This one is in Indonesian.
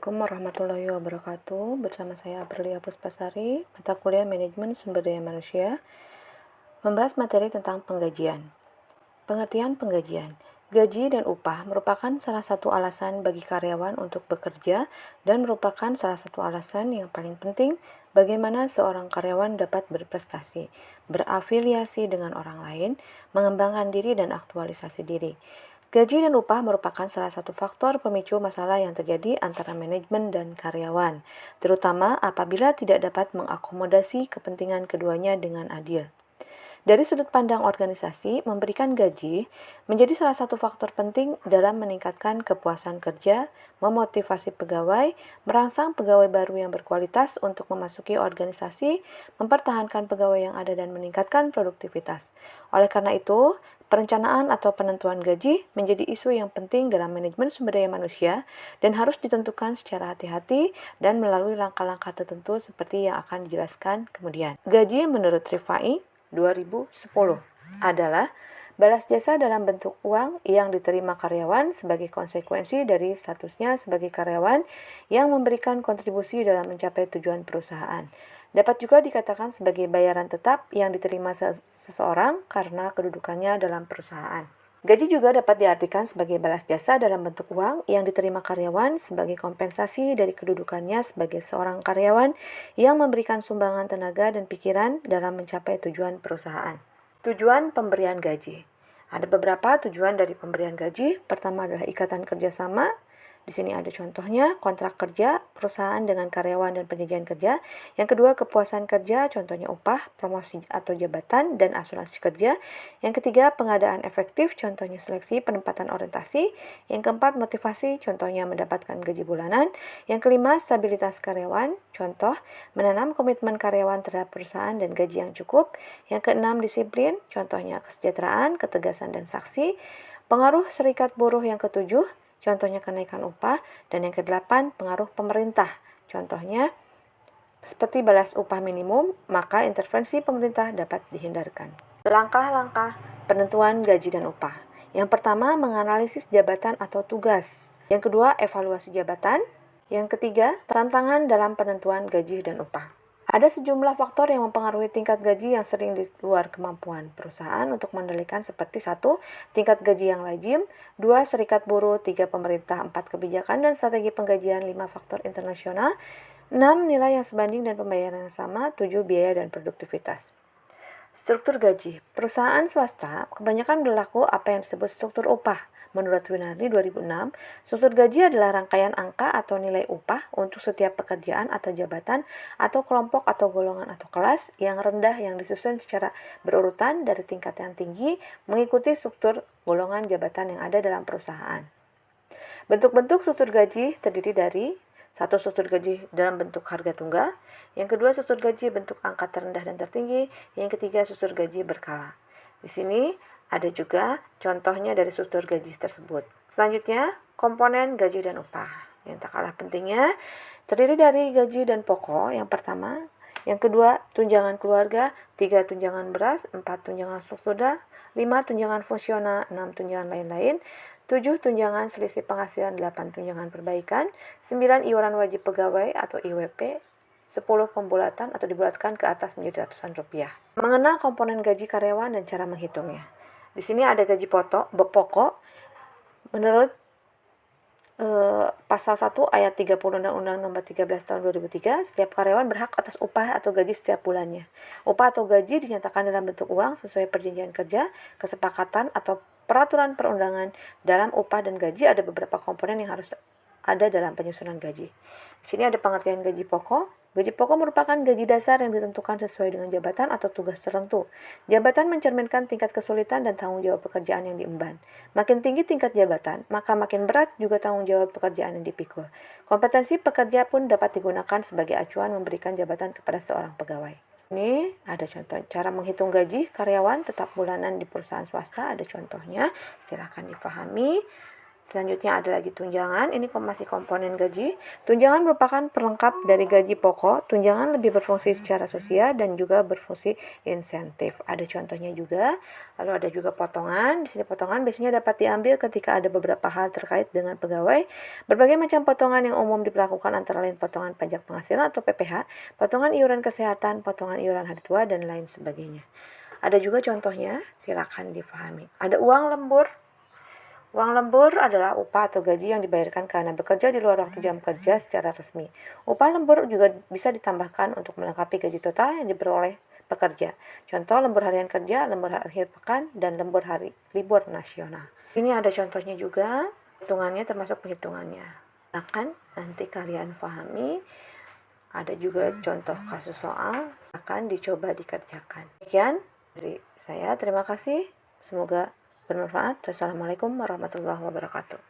Assalamualaikum warahmatullahi wabarakatuh. Bersama saya Aprilia Puspasari, mata kuliah Manajemen Sumber Daya Manusia, membahas materi tentang penggajian. Pengertian penggajian. Gaji dan upah merupakan salah satu alasan bagi karyawan untuk bekerja dan merupakan salah satu alasan yang paling penting bagaimana seorang karyawan dapat berprestasi, berafiliasi dengan orang lain, mengembangkan diri dan aktualisasi diri. Gaji dan upah merupakan salah satu faktor pemicu masalah yang terjadi antara manajemen dan karyawan, terutama apabila tidak dapat mengakomodasi kepentingan keduanya dengan adil. Dari sudut pandang organisasi, memberikan gaji menjadi salah satu faktor penting dalam meningkatkan kepuasan kerja, memotivasi pegawai, merangsang pegawai baru yang berkualitas untuk memasuki organisasi, mempertahankan pegawai yang ada dan meningkatkan produktivitas. Oleh karena itu, perencanaan atau penentuan gaji menjadi isu yang penting dalam manajemen sumber daya manusia dan harus ditentukan secara hati-hati dan melalui langkah-langkah tertentu seperti yang akan dijelaskan kemudian. Gaji menurut Rifai 2010 adalah balas jasa dalam bentuk uang yang diterima karyawan sebagai konsekuensi dari statusnya sebagai karyawan yang memberikan kontribusi dalam mencapai tujuan perusahaan. Dapat juga dikatakan sebagai bayaran tetap yang diterima seseorang karena kedudukannya dalam perusahaan. Gaji juga dapat diartikan sebagai balas jasa dalam bentuk uang yang diterima karyawan sebagai kompensasi dari kedudukannya sebagai seorang karyawan yang memberikan sumbangan tenaga dan pikiran dalam mencapai tujuan perusahaan. Tujuan pemberian gaji. Ada beberapa tujuan dari pemberian gaji. Pertama adalah ikatan kerjasama. Di sini ada contohnya, kontrak kerja, perusahaan dengan karyawan dan penjagaan kerja. Yang kedua, kepuasan kerja, contohnya upah, promosi atau jabatan, dan asuransi kerja. Yang ketiga, pengadaan efektif, contohnya seleksi, penempatan orientasi. Yang keempat, motivasi, contohnya mendapatkan gaji bulanan. Yang kelima, stabilitas karyawan, contoh, menanam komitmen karyawan terhadap perusahaan dan gaji yang cukup. Yang keenam, disiplin, contohnya kesejahteraan, ketegasan, dan saksi. Pengaruh serikat buruh yang ketujuh, contohnya kenaikan upah, dan yang kedelapan pengaruh pemerintah. Contohnya seperti balas upah minimum, maka intervensi pemerintah dapat dihindarkan. Langkah-langkah penentuan gaji dan upah. Yang pertama, menganalisis jabatan atau tugas. Yang kedua, evaluasi jabatan. Yang ketiga, tantangan dalam penentuan gaji dan upah. Ada sejumlah faktor yang mempengaruhi tingkat gaji yang sering di luar kemampuan perusahaan untuk mengendalikan seperti 1. Tingkat gaji yang lazim, 2. Serikat buruh, 3. Pemerintah, 4. Kebijakan dan strategi penggajian, 5. Faktor internasional, 6. Nilai yang sebanding dan pembayaran yang sama, 7. Biaya dan produktivitas. Struktur gaji. Perusahaan swasta kebanyakan berlaku apa yang disebut struktur upah. Menurut Winardi 2006, struktur gaji adalah rangkaian angka atau nilai upah untuk setiap pekerjaan atau jabatan atau kelompok atau golongan atau kelas yang rendah yang disusun secara berurutan dari tingkat yang tinggi mengikuti struktur golongan jabatan yang ada dalam perusahaan. Bentuk-bentuk struktur gaji terdiri dari 1. Struktur gaji dalam bentuk harga tunggal. Yang kedua, struktur gaji bentuk angka terendah dan tertinggi. Yang ketiga, struktur gaji berkala. Di sini ada juga contohnya dari struktur gaji tersebut. Selanjutnya, komponen gaji dan upah. Yang tak kalah pentingnya, terdiri dari gaji dan pokok. Yang pertama, yang kedua, tunjangan keluarga, 3. Tunjangan beras, 4. Tunjangan struktural, 5. Tunjangan fungsional, 6. Tunjangan lain-lain, 7. Tunjangan selisih penghasilan, 8. Tunjangan perbaikan, 9. Iuran wajib pegawai atau IWP, 10. Pembulatan atau dibulatkan ke atas menjadi ratusan rupiah. Mengenal komponen gaji karyawan dan cara menghitungnya. Di sini ada gaji pokok. Menurut Pasal 1 ayat 30 Undang-Undang Nomor 13 Tahun 2003, setiap karyawan berhak atas upah atau gaji setiap bulannya. Upah atau gaji dinyatakan dalam bentuk uang sesuai perjanjian kerja, kesepakatan, atau peraturan perundangan. Dalam upah dan gaji ada beberapa komponen yang harus ada dalam penyusunan gaji. Di sini ada pengertian gaji pokok. Gaji pokok merupakan gaji dasar yang ditentukan sesuai dengan jabatan atau tugas tertentu. Jabatan mencerminkan tingkat kesulitan dan tanggung jawab pekerjaan yang diemban. Makin tinggi tingkat jabatan, maka makin berat juga tanggung jawab pekerjaan yang dipikul. Kompetensi pekerja pun dapat digunakan sebagai acuan memberikan jabatan kepada seorang pegawai. Ini ada contoh cara menghitung gaji karyawan tetap bulanan di perusahaan swasta, ada contohnya, silakan dipahami. Selanjutnya ada lagi tunjangan, ini masih komponen gaji. Tunjangan merupakan pelengkap dari gaji pokok. Tunjangan lebih berfungsi secara sosial dan juga berfungsi insentif. Ada contohnya juga. Lalu ada juga potongan. Di sini potongan biasanya dapat diambil ketika ada beberapa hal terkait dengan pegawai. Berbagai macam potongan yang umum diberlakukan antara lain potongan pajak penghasilan atau PPh, potongan iuran kesehatan, potongan iuran hari tua, dan lain sebagainya. Ada juga contohnya, silakan difahami. Ada uang lembur. Uang lembur adalah upah atau gaji yang dibayarkan karena bekerja di luar waktu jam kerja secara resmi. Upah lembur juga bisa ditambahkan untuk melengkapi gaji total yang diperoleh pekerja. Contoh lembur harian kerja, lembur akhir pekan, dan lembur hari libur nasional. Ini ada contohnya juga, hitungannya termasuk perhitungannya. Akan nanti kalian pahami. Ada juga contoh kasus soal akan dicoba dikerjakan. Sekian dari saya, terima kasih. Semoga bermanfaat. Wassalamualaikum warahmatullahi wabarakatuh.